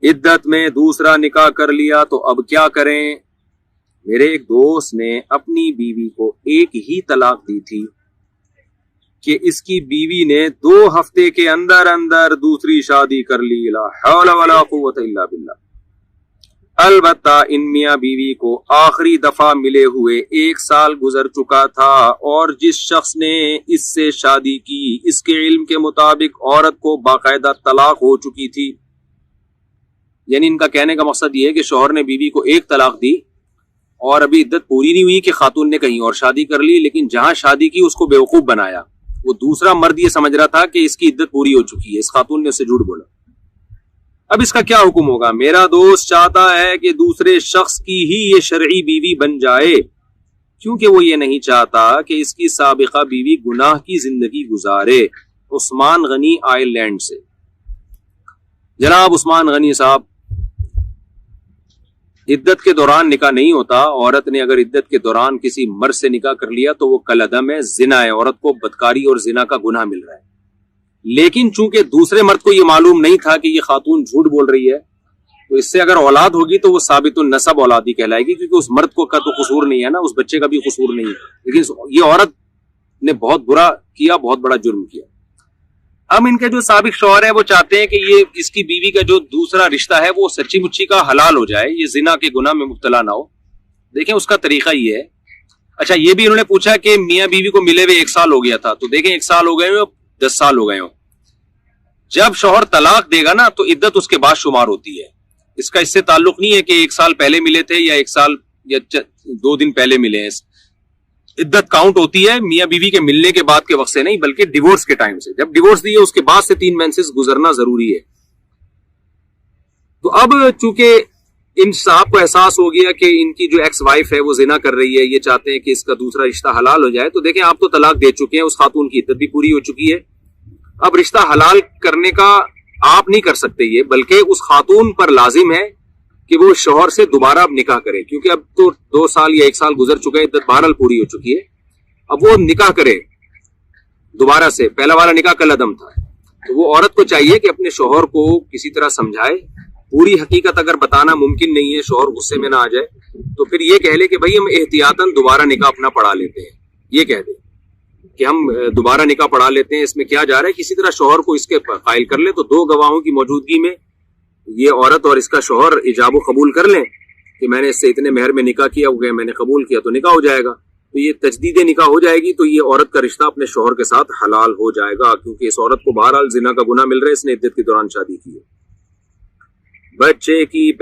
عدت میں دوسرا نکاح کر لیا تو اب کیا کریں؟ میرے ایک دوست نے اپنی بیوی کو ایک ہی طلاق دی تھی کہ اس کی بیوی نے 2 ہفتے کے اندر اندر دوسری شادی کر لی. لا حول ولا قوت الا باللہ. البتہ ان میاں بیوی کو آخری دفعہ ملے ہوئے 1 سال گزر چکا تھا، اور جس شخص نے اس سے شادی کی اس کے علم کے مطابق عورت کو باقاعدہ طلاق ہو چکی تھی. یعنی ان کا کہنے کا مقصد یہ ہے کہ شوہر نے بیوی کو 1 طلاق دی اور ابھی عدت پوری نہیں ہوئی کہ خاتون نے کہیں اور شادی کر لی، لیکن جہاں شادی کی اس کو بیوقوف بنایا. وہ دوسرا مرد یہ سمجھ رہا تھا کہ اس کی عدت پوری ہو چکی ہے، اس خاتون نے اسے جھوٹ بولا. اب اس کا کیا حکم ہوگا؟ میرا دوست چاہتا ہے کہ دوسرے شخص کی ہی یہ شرعی بیوی بن جائے، کیونکہ وہ یہ نہیں چاہتا کہ اس کی سابقہ بیوی گناہ کی زندگی گزارے. عثمان غنی آئر لینڈ سے. جناب عثمان غنی صاحب، عدت کے دوران نکاح نہیں ہوتا. عورت نے اگر عدت کے دوران کسی مرد سے نکاح کر لیا تو وہ کالعدم ہے، زنا ہے، عورت کو بدکاری اور زنا کا گناہ مل رہا ہے. لیکن چونکہ دوسرے مرد کو یہ معلوم نہیں تھا کہ یہ خاتون جھوٹ بول رہی ہے، تو اس سے اگر اولاد ہوگی تو وہ ثابت النسب اولاد ہی کہلائے گی، کیونکہ اس مرد کو کا تو قصور نہیں ہے نا، اس بچے کا بھی قصور نہیں ہے. لیکن یہ عورت نے بہت برا کیا، بہت بڑا جرم کیا. اب ان کے جو سابق شوہر ہیں وہ چاہتے ہیں کہ یہ اس کی بیوی کا جو دوسرا رشتہ ہے وہ سچی مچی کا حلال ہو جائے، یہ زنا کے گناہ میں مبتلا نہ ہو. دیکھیں اس کا طریقہ یہ ہے. اچھا یہ بھی انہوں نے پوچھا کہ میاں بیوی کو ملے ہوئے 1 سال ہو گیا تھا، تو دیکھیں 1 سال ہو گئے ہوں، 10 سال ہو گئے ہوں. جب شوہر طلاق دے گا نا تو عدت اس کے بعد شمار ہوتی ہے. اس کا اس سے تعلق نہیں ہے کہ 1 سال پہلے ملے تھے یا 1 سال یا 2 دن پہلے ملے ہیں. عدت کاؤنٹ ہوتی ہے میاں بیوی کے ملنے کے بعد کے وقت سے نہیں، بلکہ ڈیورس کے ٹائم سے. جب ڈیورس دی ہے اس کے بعد سے 3 مینسز گزرنا ضروری ہے. تو اب چونکہ ان صاحب کو احساس ہو گیا کہ ان کی جو ایکس وائف ہے وہ زنا کر رہی ہے، یہ چاہتے ہیں کہ اس کا دوسرا رشتہ حلال ہو جائے. تو دیکھیں آپ تو طلاق دے چکے ہیں، اس خاتون کی عدت بھی پوری ہو چکی ہے. اب رشتہ حلال کرنے کا آپ نہیں کر سکتے یہ، بلکہ اس خاتون پر لازم ہے کہ وہ شوہر سے دوبارہ اب نکاح کرے، کیونکہ اب تو 2 سال یا 1 سال گزر چکے ہیں، عدت بہرحال پوری ہو چکی ہے. اب وہ نکاح کرے دوبارہ سے، پہلا والا نکاح کالعدم تھا. تو وہ عورت کو چاہیے کہ اپنے شوہر کو کسی طرح سمجھائے. پوری حقیقت اگر بتانا ممکن نہیں ہے، شوہر غصے میں نہ آ جائے، تو پھر یہ کہہ لے کہ بھائی ہم احتیاطاً دوبارہ نکاح اپنا پڑھا لیتے ہیں. یہ کہہ دے کہ ہم دوبارہ نکاح پڑھا لیتے ہیں، اس میں کیا جا رہا ہے. کسی طرح شوہر کو اس کے قائل کر لے، تو 2 گواہوں کی موجودگی میں یہ عورت اور اس کا شوہر ایجاب و قبول کر لیں کہ میں نے اس سے اتنے مہر میں نکاح کیا، ہو گیا، میں نے قبول کیا، تو نکاح ہو جائے گا. تو یہ تجدید نکاح ہو جائے گی، تو یہ عورت کا رشتہ اپنے شوہر کے ساتھ حلال ہو جائے گا، کیونکہ اس عورت کو بہرحال زنا کا گناہ مل رہا ہے، اس نے عدت کے دوران شادی کی ہے. بچے کی